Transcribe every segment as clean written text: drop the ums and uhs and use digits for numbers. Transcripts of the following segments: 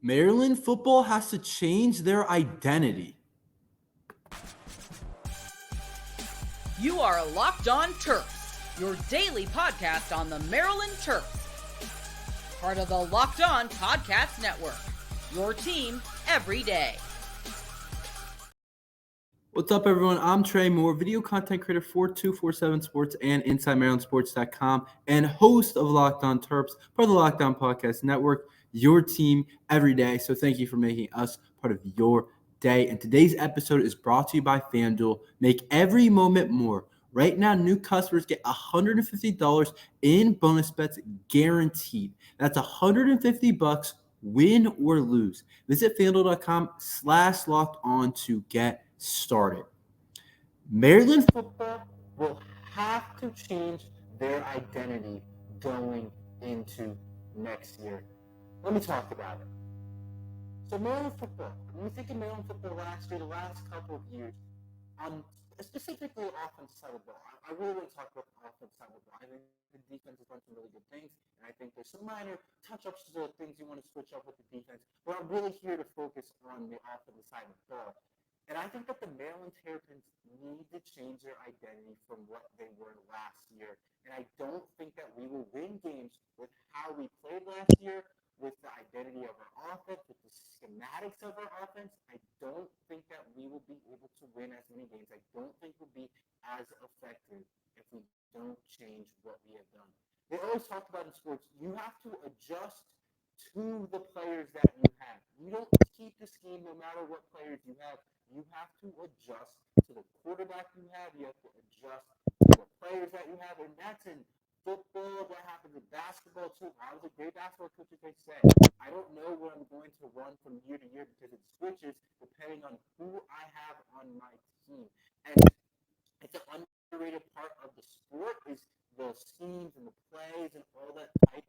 Maryland football has to change their identity. You are Locked On Terps, your daily podcast on the Maryland Terps. Part of the Locked On Podcast Network, your team every day. What's up, everyone? I'm Tre Moore, video content creator for 247 Sports and InsideMarylandSports.com, and host of Locked On Terps, part of the Locked On Podcast Network, your team every day. So thank you for making us part of your day. And today's episode is brought to you by FanDuel. Make every moment more. Right now, new customers get $150 in bonus bets guaranteed. That's $150 win or lose. Visit FanDuel.com/locked-on to get started. Maryland football will have to change their identity going into next year. Let me talk about it. So Maryland football, when we think of Maryland football last year, the last couple of years, specifically offensive side of the ball, I really want to talk about the offensive side of the ball. I think the defense has done some really good things, and I think there's some minor touch-ups to the things you want to switch up with the defense, but I'm really here to focus on the offensive side of the ball. And I think that the Maryland Terrapins need to change their identity from what they were last year. And I don't think that we will win games with how we played last year, with the identity of our offense, with the schematics of our offense. I don't think that we will be able to win as many games. I don't think we'll be as effective if we don't change what we have done. They always talk about in sports, you have to adjust to the players that you have. You don't keep the scheme no matter what players you have. You have to adjust to the quarterback you have. You have to adjust to the players that you have. And that's in football. That happens in basketball, too. I was a great basketball coach, as they say. I don't know what I'm going to run from year to year because it switches depending on who I have on my team. And it's an underrated part of the sport is the schemes and the plays and all that type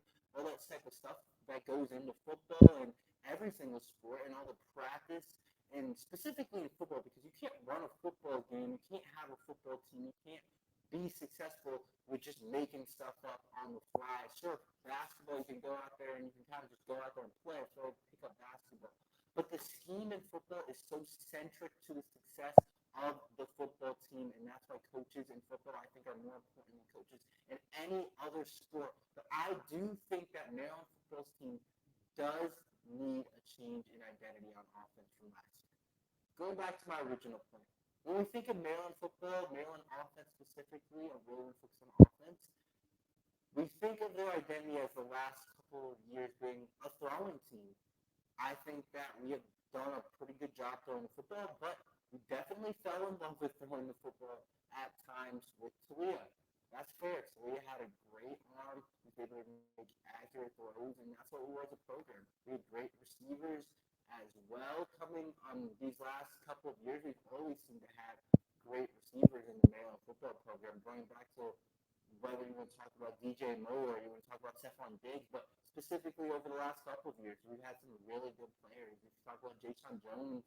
of stuff that goes into football and every single sport and all the practice. And specifically in football, because you can't run a football game, you can't have a football team, you can't be successful with just making stuff up on the fly. Sure, basketball, you can go out there and you can kind of just go out there and play, so pick up basketball. But the scheme in football is so centric to the success of the football team, and that's why coaches in football, I think, are more important than coaches in any other sport. But I do think that Maryland football's team does need a change in identity on offense from last year. Going back to my original point, when we think of Maryland football, Maryland offense specifically, or where we focus on offense, we think of their identity as the last couple of years being a throwing team. I think that we have done a pretty good job throwing the football, but we definitely fell in love with throwing the football at times with Talia. That's fair. Talia had a great arm. He was able to make accurate throws, and that's what we were as a program. We had great receivers as well coming these last couple of years. We've always seemed to have great receivers in the Maryland football program, going back to whether you want to talk about DJ Moore or you want to talk about Stephon Diggs, but specifically over the last couple of years, we've had some really good players. We talk about Jayson Jones.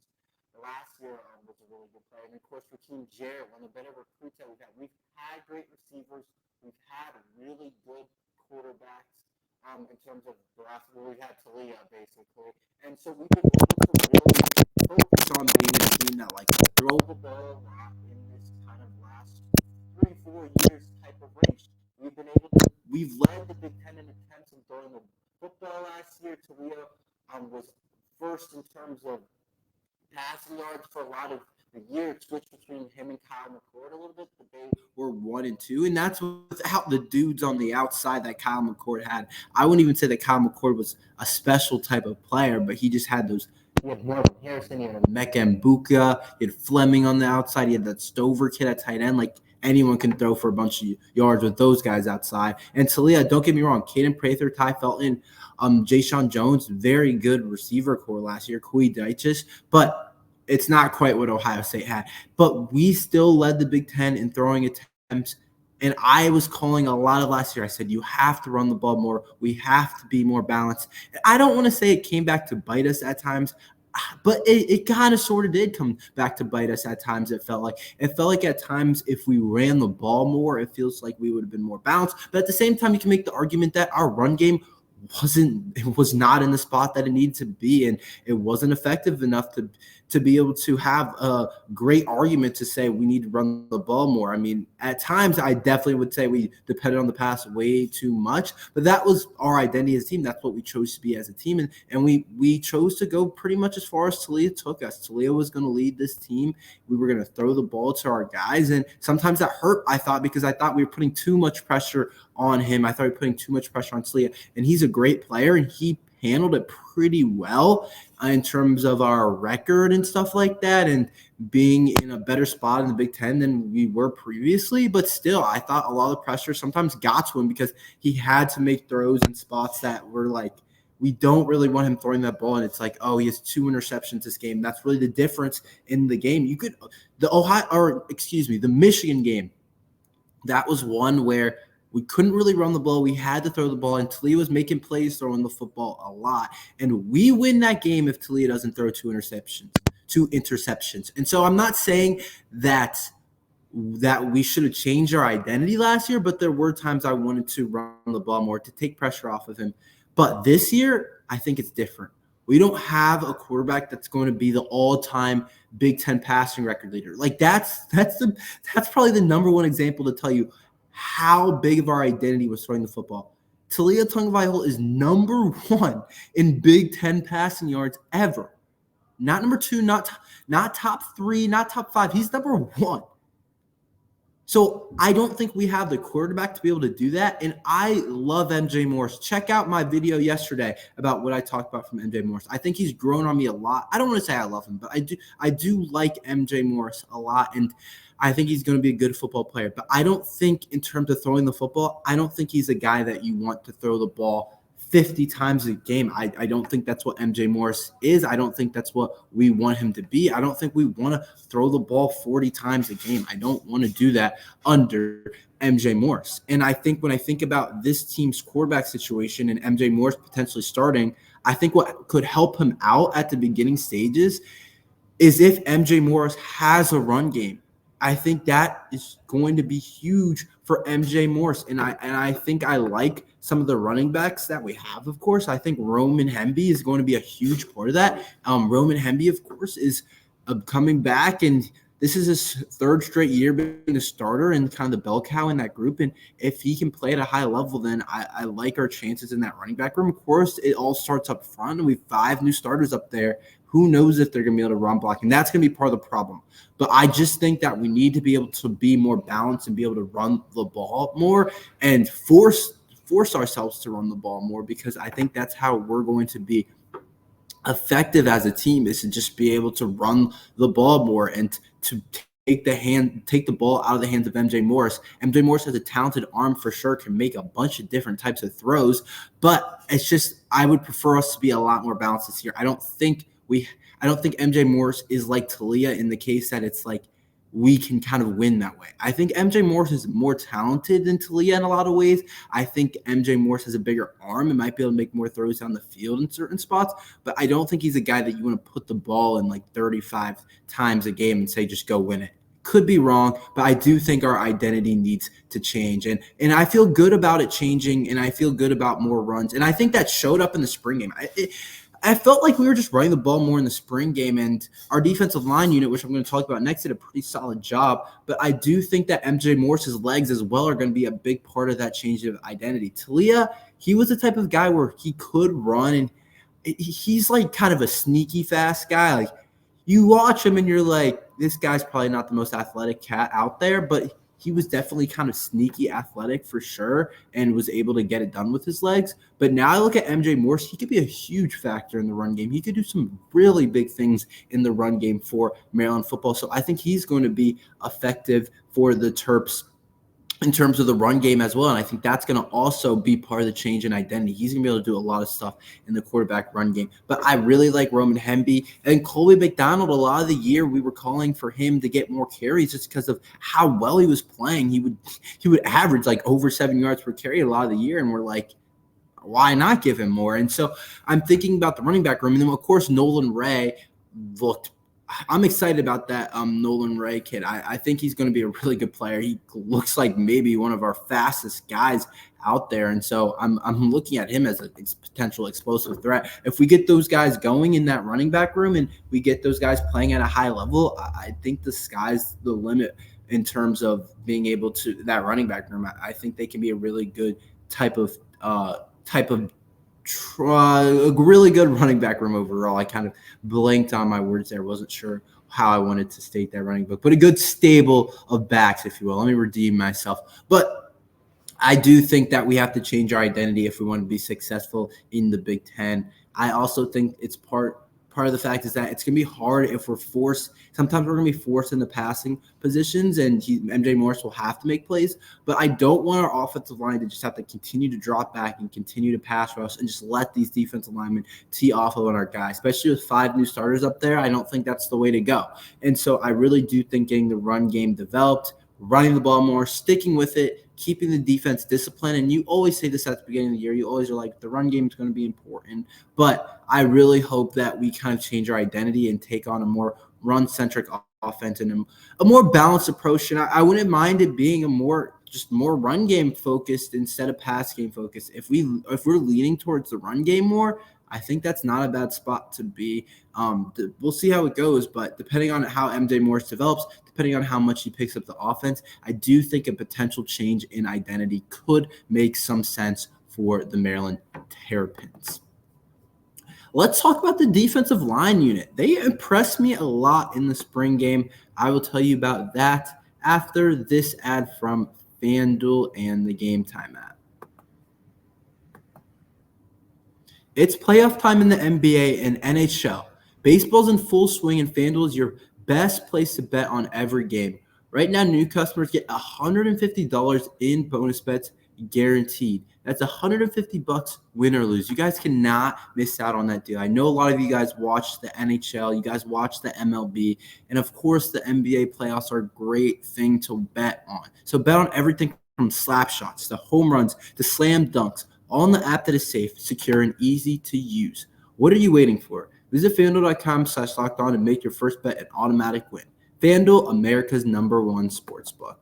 Last year was a really good player. And, of course, Raheem Jarrett, one of the better recruits that we've had. We've had great receivers. We've had really good quarterbacks in terms of the last year. We've had Talia, basically. And so we've been able to really focus on being a team that likes to throw the ball a lot in this kind of last 3-4 years type of range. We've led the Big Ten in attempts in throwing the football last year. Talia was first in terms of passing yards for a lot of the year. It switched between him and Kyle McCord a little bit, but they were 1 and 2, and that's without the dudes on the outside that Kyle McCord had. I wouldn't even say that Kyle McCord was a special type of player, but he just had those. He had Marvin Harrison, he had Mecca Mbuka, he had Fleming on the outside, he had that Stover kid at tight end. Like, anyone can throw for a bunch of yards with those guys outside. And Talia, don't get me wrong, Caden Prather, Ty Felton, Jayson Jones, very good receiver core last year, Kui Deiches, but it's not quite what Ohio State had. But we still led the Big Ten in throwing attempts, and I was calling a lot of last year. I said, you have to run the ball more. We have to be more balanced. And I don't want to say it came back to bite us at times, but it kind of sort of did come back to bite us at times. It felt like at times if we ran the ball more, it feels like we would have been more balanced. But at the same time, you can make the argument that our run game was not in the spot that it needed to be, and it wasn't effective enough to be able to have a great argument to say we need to run the ball more. I mean, at times I definitely would say we depended on the pass way too much, but that was our identity as a team. That's what we chose to be as a team, and we chose to go pretty much as far as Talia took us. Talia was going to lead this team. We were going to throw the ball to our guys, and sometimes that hurt, I thought, because I thought we were putting too much pressure on him. I thought we were putting too much pressure on Talia, and he's a great player, and he handled it pretty well in terms of our record and stuff like that, and being in a better spot in the Big Ten than we were previously. But still, I thought a lot of the pressure sometimes got to him because he had to make throws in spots that were like, we don't really want him throwing that ball, and it's like, oh, he has 2 interceptions this game. That's really the difference in the game. The Michigan game, that was one where we couldn't really run the ball. We had to throw the ball, and Talia was making plays throwing the football a lot. And we win that game if Talia doesn't throw 2 interceptions. And so I'm not saying that we should have changed our identity last year, but there were times I wanted to run the ball more to take pressure off of him. But this year, I think it's different. We don't have a quarterback that's going to be the all-time Big Ten passing record leader. Like that's probably the number one example to tell you how big of our identity was throwing the football. Talia Tagovailoa is number 1 in Big Ten passing yards ever. Not number 2, not top 3, not top 5. He's number 1. So I don't think we have the quarterback to be able to do that. And I love MJ Morris. Check out my video yesterday about what I talked about from MJ Morris. I think he's grown on me a lot. I don't want to say I love him, but I do like MJ Morris a lot. And I think he's going to be a good football player. But I don't think in terms of throwing the football, I don't think he's a guy that you want to throw the ball 50 times a game. I don't think that's what MJ Morris is. I don't think that's what we want him to be. I don't think we want to throw the ball 40 times a game. I don't want to do that under MJ Morris. And I think when I think about this team's quarterback situation and MJ Morris potentially starting, I think what could help him out at the beginning stages is if MJ Morris has a run game. I think that is going to be huge for MJ Morris. And I think I like some of the running backs that we have, of course. I think Roman Hemby is going to be a huge part of that. Roman Hemby, of course, is coming back, and this is his 3rd straight year being a starter and kind of the bell cow in that group. And if he can play at a high level, then I like our chances in that running back room. Of course, it all starts up front, and we have 5 new starters up there. Who knows if they're going to be able to run block, and that's going to be part of the problem. But I just think that we need to be able to be more balanced and be able to run the ball more and force ourselves to run the ball more, because I think that's how we're going to be effective as a team, is to just be able to run the ball more and to take the ball out of the hands of MJ Morris. MJ Morris has a talented arm for sure, can make a bunch of different types of throws, but it's just I would prefer us to be a lot more balanced this year. I don't think MJ Morris is like Talia in the case that it's like we can kind of win that way. I think MJ Morris is more talented than Talia in a lot of ways. I think MJ Morris has a bigger arm and might be able to make more throws down the field in certain spots, but I don't think he's a guy that you want to put the ball in like 35 times a game and say, just go win it. Could be wrong, but I do think our identity needs to change. And I feel good about it changing, and I feel good about more runs. And I think that showed up in the spring game. I felt like we were just running the ball more in the spring game, and our defensive line unit, which I'm going to talk about next, did a pretty solid job. But I do think that MJ Morris's legs as well are going to be a big part of that change of identity. Talia, he was the type of guy where he could run, and he's like kind of a sneaky fast guy. Like you watch him and you're like, this guy's probably not the most athletic cat out there, but he was definitely kind of sneaky athletic for sure and was able to get it done with his legs. But now I look at MJ Morris, he could be a huge factor in the run game. He could do some really big things in the run game for Maryland football. So I think he's going to be effective for the Terps in terms of the run game as well. And I think that's going to also be part of the change in identity. He's going to be able to do a lot of stuff in the quarterback run game. But I really like Roman Hemby. And Colby McDonald, a lot of the year we were calling for him to get more carries just because of how well he was playing. He would average like over 7 yards per carry a lot of the year. And we're like, why not give him more? And so I'm thinking about the running back room. And then, of course, Nolan Ray looked I'm excited about that Nolan Ray kid. I think he's going to be a really good player. He looks like maybe one of our fastest guys out there, and so I'm looking at him as a potential explosive threat. If we get those guys going in that running back room and we get those guys playing at a high level, I think the sky's the limit in terms of being able to that running back room. I think they can be a really good type of a really good running back room overall. I kind of blanked on my words there. Wasn't sure how I wanted to state that running book, but a good stable of backs, if you will. Let me redeem myself. But I do think that we have to change our identity if we want to be successful in the Big Ten. I also think it's part of the fact is that it's going to be hard if we're forced. Sometimes we're going to be forced in the passing positions, and MJ Morris will have to make plays. But I don't want our offensive line to just have to continue to drop back and continue to pass rush and just let these defensive linemen tee off on our guys, especially with 5 new starters up there. I don't think that's the way to go. And so I really do think getting the run game developed, running the ball more, sticking with it, keeping the defense disciplined. And you always say this at the beginning of the year. You always are like, the run game is going to be important. But I really hope that we kind of change our identity and take on a more run-centric offense and a more balanced approach. And I wouldn't mind it being a more run game focused instead of pass game focused. If we're leaning towards the run game more, I think that's not a bad spot to be. We'll see how it goes, but depending on how MJ Morris develops, depending on how much he picks up the offense, I do think a potential change in identity could make some sense for the Maryland Terrapins. Let's talk about the defensive line unit. They impressed me a lot in the spring game. I will tell you about that after this ad from FanDuel and the Gametime app. It's playoff time in the NBA and NHL. Baseball's in full swing, and FanDuel is your best place to bet on every game. Right now, new customers get $150 in bonus bets guaranteed. That's $150 win or lose. You guys cannot miss out on that deal. I know a lot of you guys watch the NHL, you guys watch the MLB, and of course the NBA playoffs are a great thing to bet on. So bet on everything from slap shots to home runs to slam dunks, all in the app that is safe, secure, and easy to use. What are you waiting for? Visit FanDuel.com/lockedon and make your first bet an automatic win. FanDuel, America's #1 sportsbook.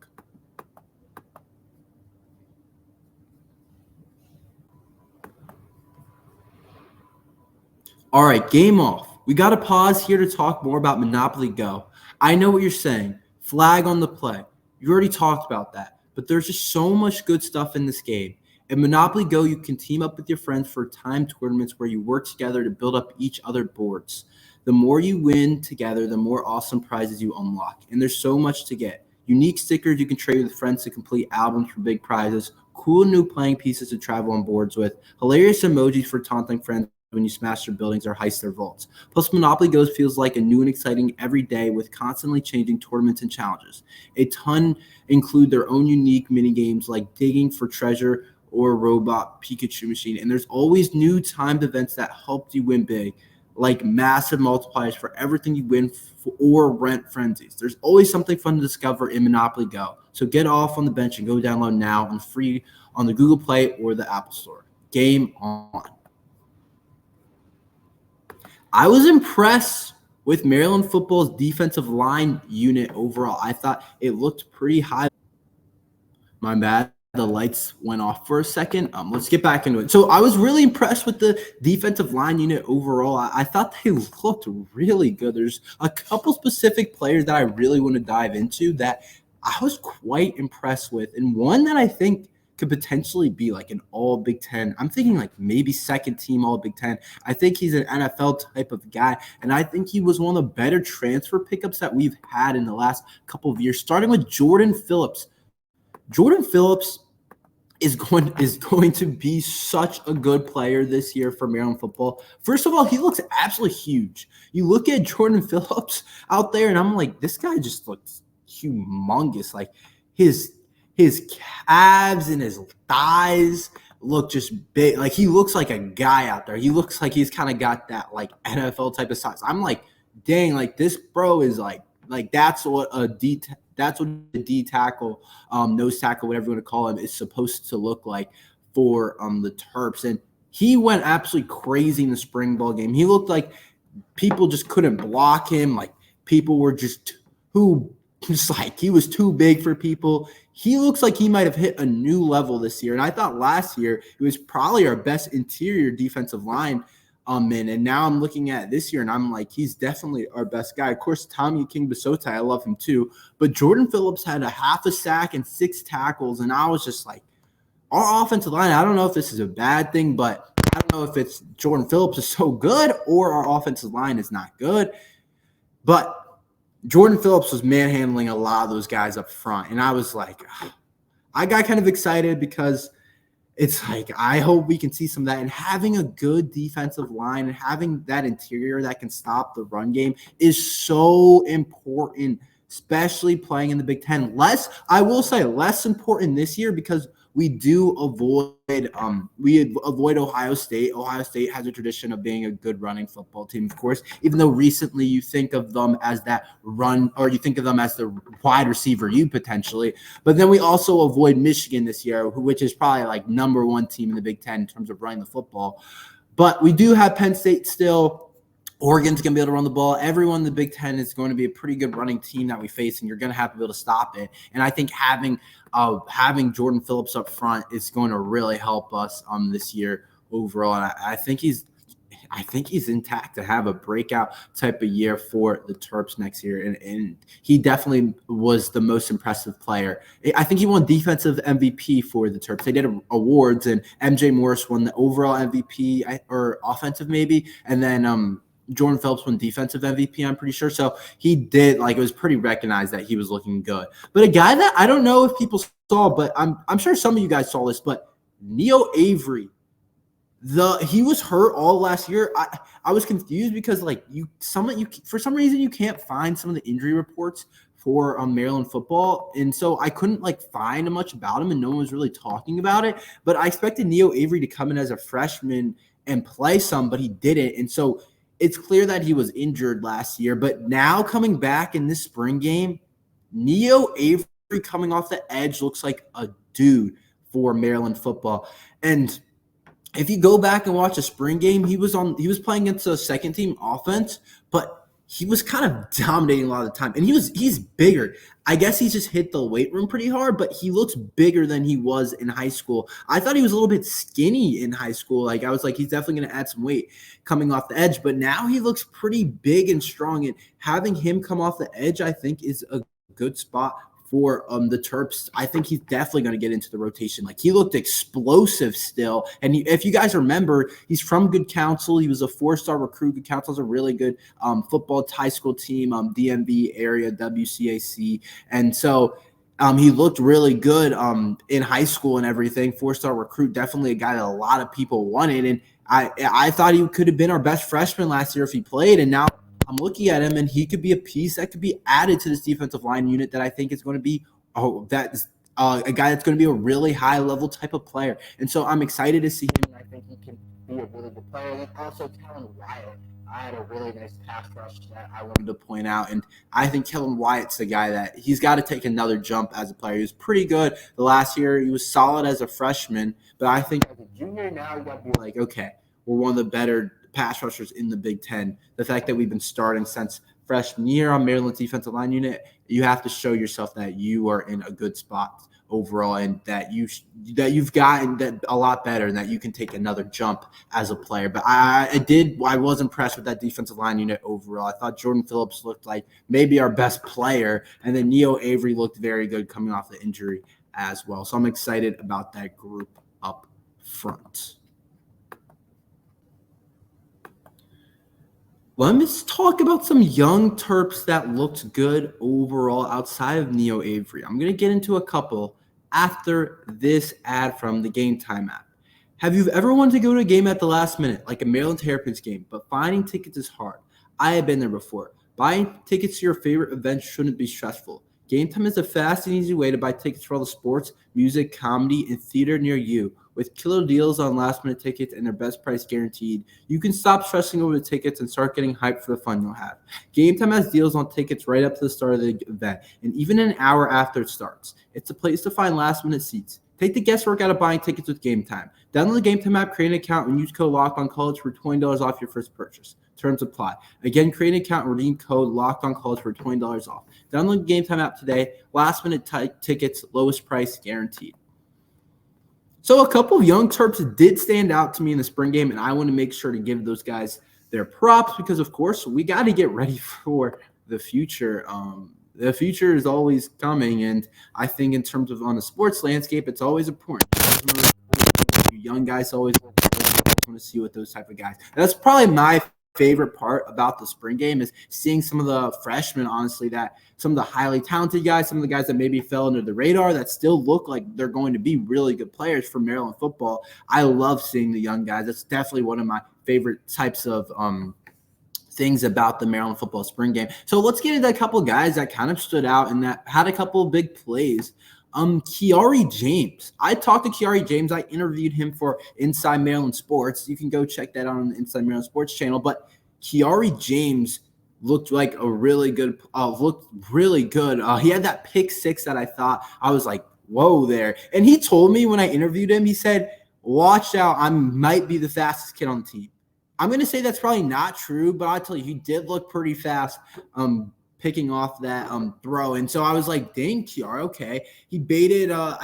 All right, game off. We got to pause here to talk more about Monopoly Go. I know what you're saying. Flag on the play. You already talked about that. But there's just so much good stuff in this game. In Monopoly Go, you can team up with your friends for timed tournaments where you work together to build up each other boards. The more you win together, the more awesome prizes you unlock. And there's so much to get. Unique stickers you can trade with friends to complete albums for big prizes, cool new playing pieces to travel on boards with, hilarious emojis for taunting friends when you smash their buildings or heist their vaults. Plus, Monopoly Go feels like a new and exciting every day with constantly changing tournaments and challenges. A ton include their own unique mini games like digging for treasure or robot Pikachu machine. And there's always new timed events that help you win big, like massive multipliers for everything you win or rent frenzies. There's always something fun to discover in Monopoly Go. So get off on the bench and go download now and free on the Google Play or the Apple Store. Game on. I was impressed with Maryland football's defensive line unit overall. I thought it looked pretty high. My bad. The lights went off for a second. Let's get back into it. So I was really impressed with the defensive line unit overall. I thought they looked really good. There's a couple specific players that I really want to dive into that I was quite impressed with, and one that I think could potentially be like an all Big Ten. I'm thinking like maybe second team all Big Ten. I think he's an NFL type of guy, and I think he was one of the better transfer pickups that we've had in the last couple of years, starting with Jordan Phillips. Jordan Phillips is going to be such a good player this year for Maryland football. First of all, he looks absolutely huge. You look at Jordan Phillips out there, and I'm like, this guy just looks humongous. Like his calves and his thighs look just big. Like he looks like a guy out there. He looks like he's kind of got that like NFL type of size. I'm like, dang, like this bro is like that's what a D tackle, nose tackle, whatever you want to call him, is supposed to look like for the Terps. And he went absolutely crazy in the spring ball game. He looked like people just couldn't block him. Like people were just he was too big for people. He looks like he might have hit a new level this year. And I thought last year it was probably our best interior defensive line and now I'm looking at this year and I'm like, he's definitely our best guy. Of course, Tommy King Basotai, I love him too. But Jordan Phillips had a half a sack and 6 tackles. And I was just like, our offensive line, I don't know if this is a bad thing, but I don't know if it's Jordan Phillips is so good or our offensive line is not good. But Jordan Phillips was manhandling a lot of those guys up front. And I was like, I got kind of excited because it's like, I hope we can see some of that. And having a good defensive line and having that interior that can stop the run game is so important, especially playing in the Big Ten. I will say less important this year because we do avoid Ohio State. Ohio State has a tradition of being a good running football team, of course, even though recently you think of them as that run, or you think of them as the wide receiver potentially. But then we also avoid Michigan this year, which is probably like number 1 team in the Big Ten in terms of running the football. But we do have Penn State still. Oregon's going to be able to run the ball. Everyone in the Big Ten is going to be a pretty good running team that we face, and you're going to have to be able to stop it. And I think having Jordan Phillips up front is going to really help us this year overall. And I think he's intact to have a breakout type of year for the Terps next year. And he definitely was the most impressive player. I think he won defensive MVP for the Terps. They did awards, and MJ Morris won the overall MVP or offensive maybe. And then Jordan Phillips won defensive MVP, I'm pretty sure. So he did, it was pretty recognized that he was looking good. But a guy that I don't know if people saw, but I'm sure some of you guys saw this, but Neo Avery, he was hurt all last year. I was confused because for some reason you can't find some of the injury reports for Maryland football, and so I couldn't find much about him, and no one was really talking about it. But I expected Neo Avery to come in as a freshman and play some, but he didn't, and so it's clear that he was injured last year. But now coming back in this spring game, Neo Avery coming off the edge looks like a dude for Maryland football. And if you go back and watch a spring game, he was playing against a second team offense, but he was kind of dominating a lot of the time. And he's bigger. I guess he's just hit the weight room pretty hard, but he looks bigger than he was in high school. I thought he was a little bit skinny in high school. I was like, he's definitely going to add some weight coming off the edge, but now he looks pretty big and strong. And having him come off the edge, I think, is a good spot for the Terps. I think he's definitely going to get into the rotation. He looked explosive still. And if you guys remember, he's from Good Counsel. He was a 4-star recruit. Good Counsel is a really good football high school team, DMV area, WCAC. And so he looked really good in high school and everything. 4-star recruit, definitely a guy that a lot of people wanted. And I thought he could have been our best freshman last year if he played. And now I'm looking at him, and he could be a piece that could be added to this defensive line unit that I think is going to be a guy that's going to be a really high-level type of player. And so I'm excited to see him, and I think he can be a really good player. And also Kellen Wyatt. I had a really nice pass rush that I wanted to point out, and I think Kellen Wyatt's the guy that he's got to take another jump as a player. He was pretty good the last year. He was solid as a freshman, but I think as a junior now, you got to be okay, we're one of the better pass rushers in the Big Ten. The fact that we've been starting since freshman year on Maryland's defensive line unit, you have to show yourself that you are in a good spot overall, and that you've gotten that a lot better, and that you can take another jump as a player. But I was impressed with that defensive line unit overall. I thought Jordan Phillips looked like maybe our best player, and then Neo Avery looked very good coming off the injury as well. So I'm excited about that group up front. Let's talk about some young Terps that looked good overall outside of Neo Avery. I'm going to get into a couple after this ad from the Gametime app. Have you ever wanted to go to a game at the last minute, like a Maryland Terrapins game, but finding tickets is hard? I have been there before. Buying tickets to your favorite event shouldn't be stressful. Gametime is a fast and easy way to buy tickets for all the sports, music, comedy, and theater near you. With killer deals on last-minute tickets and their best price guaranteed, you can stop stressing over the tickets and start getting hyped for the fun you'll have. Gametime has deals on tickets right up to the start of the event, and even an hour after it starts. It's a place to find last-minute seats. Take the guesswork out of buying tickets with Gametime. Download the Gametime app, create an account, and use code LOCKEDONCollege for $20 off your first purchase. Terms apply. Again, create an account and redeem code LOCKEDONCollege for $20 off. Download the Gametime app today. Last-minute tickets, lowest price guaranteed. So a couple of young Terps did stand out to me in the spring game, and I want to make sure to give those guys their props because, of course, we got to get ready for the future. The future is always coming, and I think in terms of on the sports landscape, it's always important. Young guys always want to see what those type of guys. That's probably my favorite part about the spring game is seeing some of the freshmen, honestly, that some of the highly talented guys, some of the guys that maybe fell under the radar that still look like they're going to be really good players for Maryland football. I love seeing the young guys. That's definitely one of my favorite types of things about the Maryland football spring game. So let's get into a couple of guys that kind of stood out and that had a couple of big plays. Kiari James. I talked to Kiari James. I interviewed him for Inside Maryland Sports. You can go check that out on the Inside Maryland Sports channel. But Kiari James looked like a really good. He had that pick six that I thought I was like, whoa there. And he told me when I interviewed him, he said, "Watch out, I might be the fastest kid on the team." I'm going to say that's probably not true, but I'll tell you, he did look pretty fast. Picking off that throw. And so I was like, dang, Kiara, okay. He baited a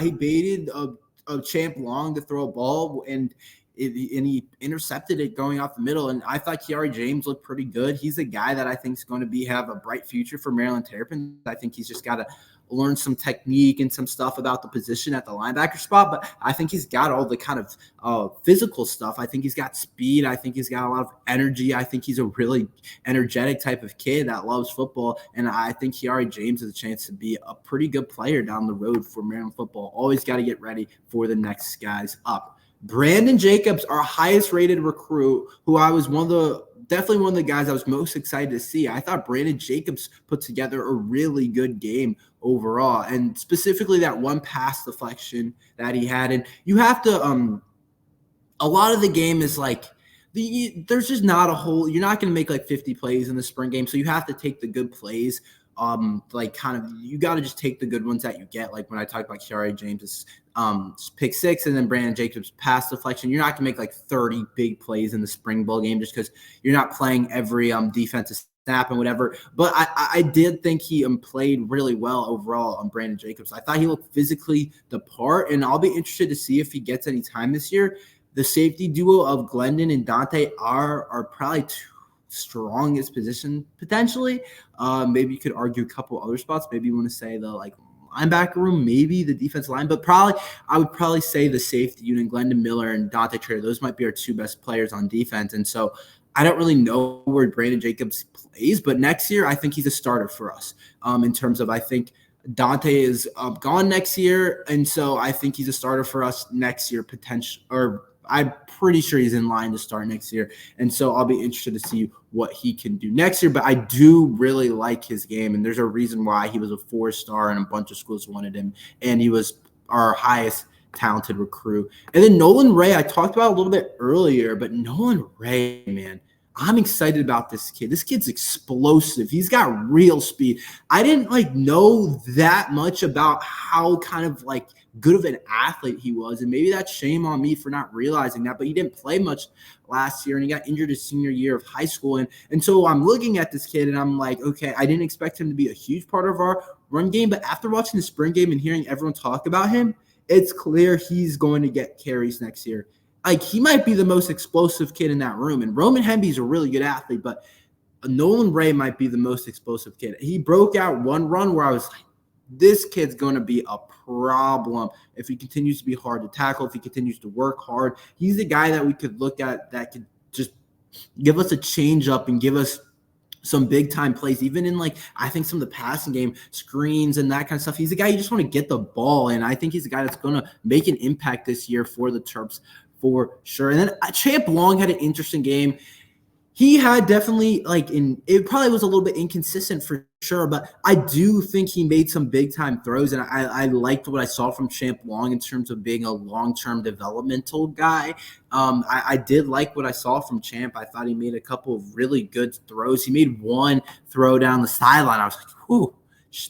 Champ Long to throw a ball, and he intercepted it going off the middle. And I thought Kiari James looked pretty good. He's a guy that I think is going to have a bright future for Maryland Terrapins. I think he's just got to learn some technique and some stuff about the position at the linebacker spot, but I think he's got all the kind of physical stuff. I think he's got speed. I think he's got a lot of energy. I think he's a really energetic type of kid that loves football, and I think Kiari James has a chance to be a pretty good player down the road for Maryland football. Always got to get ready for the next guys up. Brandon Jacobs, our highest rated recruit, who I was definitely one of the guys I was most excited to see. I thought Brandon Jacobs put together a really good game overall, and specifically that one pass deflection that he had. And you have to a lot of the game is like there's just not a whole – you're not going to make like 50 plays in the spring game, so you have to take the good plays. You got to just take the good ones that you get. Like when I talk about Kiari James' pick six and then Brandon Jacobs pass deflection, you're not going to make like 30 big plays in the spring bowl game just because you're not playing every defensive snap and whatever. But I did think he played really well overall on Brandon Jacobs. I thought he looked physically the part, and I'll be interested to see if he gets any time this year. The safety duo of Glendon and Dante are probably strongest position potentially. Maybe you could argue a couple other spots. Maybe you want to say the linebacker room, maybe the defensive line, but I would probably say the safety unit, Glendon Miller and Dante Trader. Those might be our two best players on defense. And so I don't really know where Brandon Jacobs plays, but next year I think he's a starter for us. In terms of, I think Dante is gone next year, and so I think he's a starter for us next year I'm pretty sure he's in line to start next year. And so I'll be interested to see what he can do next year. But I do really like his game, and there's a reason why he was a 4-star and a bunch of schools wanted him, and he was our highest talented recruit. And then Nolan Ray, I talked about a little bit earlier, but Nolan Ray, man, I'm excited about this kid. This kid's explosive. He's got real speed. I didn't know that much about how kind of good of an athlete he was, and maybe that's shame on me for not realizing that, but he didn't play much last year, and he got injured his senior year of high school. And so I'm looking at this kid, and I'm like, okay, I didn't expect him to be a huge part of our run game, but after watching the spring game and hearing everyone talk about him, it's clear he's going to get carries next year. He might be the most explosive kid in that room, and Roman Hemby's a really good athlete, but Nolan Ray might be the most explosive kid. He broke out one run where I was like, this kid's going to be a problem if he continues to be hard to tackle, if he continues to work hard. He's the guy that we could look at that could just give us a change up and give us some big time plays, even in I think some of the passing game screens and that kind of stuff. He's the guy you just want to get the ball, and I think he's the guy that's going to make an impact this year for the Terps for sure. And then Champ Long had an interesting game. He had definitely it probably was a little bit inconsistent for sure, but I do think he made some big time throws, and I liked what I saw from Champ Long in terms of being a long-term developmental guy. I did like what I saw from Champ. I thought he made a couple of really good throws. He made one throw down the sideline. I was like, whew,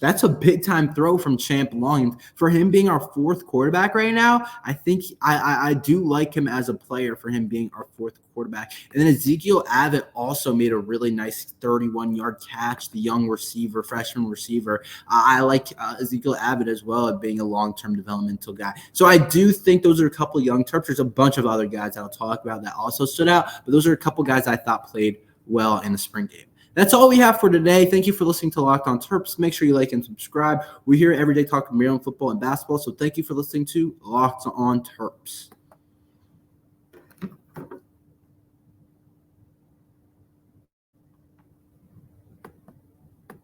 That's a big-time throw from Champ Long. For him being our fourth quarterback right now, I think I do like him as a player for him being our fourth quarterback. And then Ezekiel Abbott also made a really nice 31-yard catch, the young receiver, freshman receiver. I like Ezekiel Abbott as well at being a long-term developmental guy. So I do think those are a couple of young Terps. There's a bunch of other guys I'll talk about that also stood out, but those are a couple guys I thought played well in the spring game. That's all we have for today. Thank you for listening to Locked On Terps. Make sure you like and subscribe. We're here every day talking Maryland football and basketball, so thank you for listening to Locked On Terps.